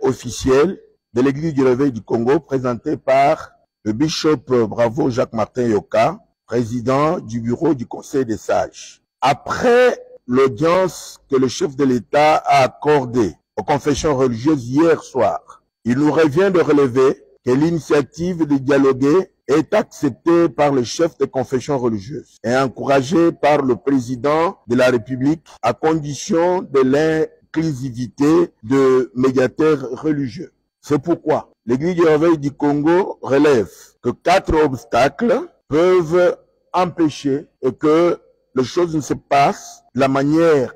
officiel de l'Église du Réveil du Congo présenté par le bishop Bravo Jacques-Martin Yoka, président du bureau du Conseil des sages. Après l'audience que le chef de l'État a accordée aux confessions religieuses hier soir, il nous revient de relever que l'initiative de dialoguer est acceptée par le chef des confessions religieuses et encouragée par le président de la République à condition de l'inclusivité de médiateurs religieux. C'est pourquoi l'Église du Réveil du Congo relève que 4 obstacles peuvent empêcher que les choses ne se passent de la manière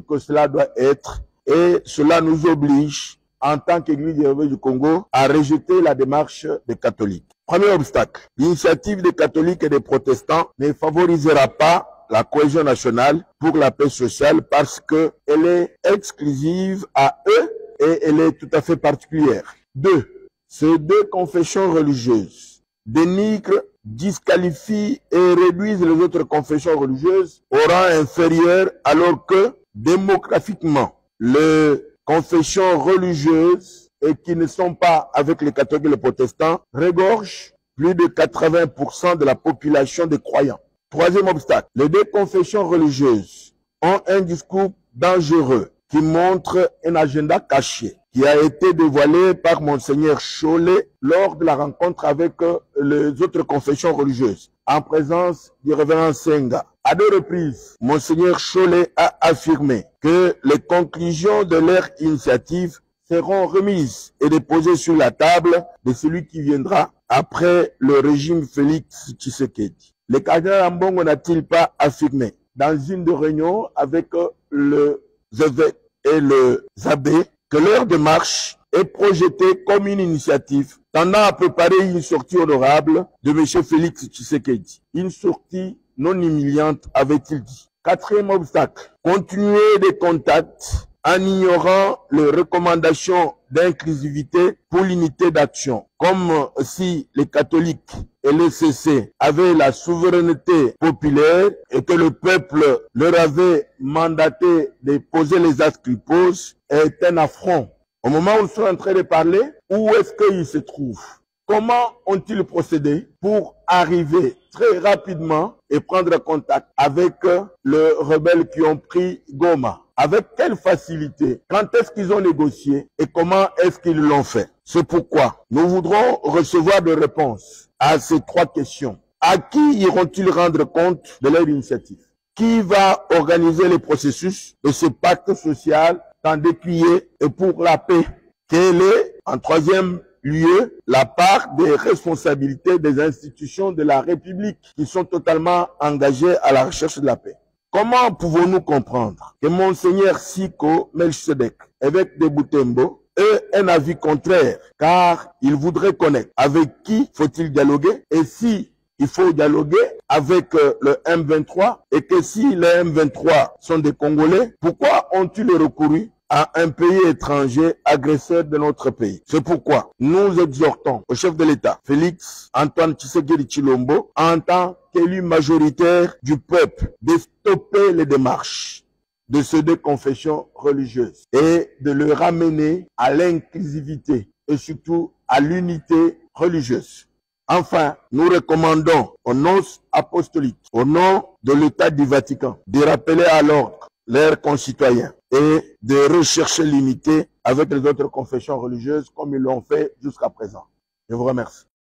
que cela doit être, et cela nous oblige en tant qu'Église du Réveil du Congo à rejeter la démarche des catholiques. Premier obstacle, l'initiative des catholiques et des protestants ne favorisera pas la cohésion nationale pour la paix sociale parce qu'elle est exclusive à eux et elle est tout à fait particulière. 2. Ces 2 confessions religieuses dénigrent, disqualifient et réduisent les autres confessions religieuses au rang inférieur alors que démographiquement, les confessions religieuses et qui ne sont pas avec les catholiques et les protestants regorgent plus de 80% de la population des croyants. Troisième obstacle, les 2 confessions religieuses ont un discours dangereux qui montre un agenda caché qui a été dévoilé par Monseigneur Cholet lors de la rencontre avec les autres confessions religieuses, en présence du révérend Senga. À 2 reprises, Monseigneur Cholet a affirmé que les conclusions de leur initiative seront remises et déposées sur la table de celui qui viendra après le régime Félix Tshisekedi. Le cardinal Ambongo n'a-t-il pas affirmé dans une de réunions avec le évêques et les abbés que leur démarche est projetée comme une initiative tendant à préparer une sortie honorable de M. Félix Tshisekedi. Une sortie non humiliante, avait-il dit. 4e obstacle, continuer des contacts en ignorant les recommandations d'inclusivité pour l'unité d'action, comme si les catholiques et les CC avaient la souveraineté populaire et que le peuple leur avait mandaté de poser les actes qu'ils posent, est un affront. Au moment où nous sommes en train de parler, où est-ce qu'ils se trouvent? Comment ont-ils procédé pour arriver très rapidement et prendre contact avec les rebelles qui ont pris Goma? Avec quelle facilité? Quand est-ce qu'ils ont négocié et comment est-ce qu'ils l'ont fait? C'est pourquoi nous voudrons recevoir des réponses à ces 3 questions. À qui iront-ils rendre compte de leur initiative? Qui va organiser le processus de ce pacte social tant décrié et pour la paix? Quelle est, en 3e lieu, la part des responsabilités des institutions de la République qui sont totalement engagées à la recherche de la paix? Comment pouvons-nous comprendre que Monseigneur Siko Melchizedek, évêque de Butembo, ait un avis contraire, car il voudrait connaître avec qui faut-il dialoguer et si il faut dialoguer avec le M23 et que si les M23 sont des Congolais, pourquoi ont-ils recouru à un pays étranger agresseur de notre pays? C'est pourquoi nous exhortons au chef de l'État, Félix Antoine Tshisekedi Tshilombo, en tant qu'élu majoritaire du peuple, de stopper les démarches de ces 2 confessions religieuses et de le ramener à l'inclusivité et surtout à l'unité religieuse. Enfin, nous recommandons au nom apostolique, au nom de l'État du Vatican, de rappeler à l'ordre leurs concitoyens et de rechercher l'unité avec les autres confessions religieuses comme ils l'ont fait jusqu'à présent. Je vous remercie.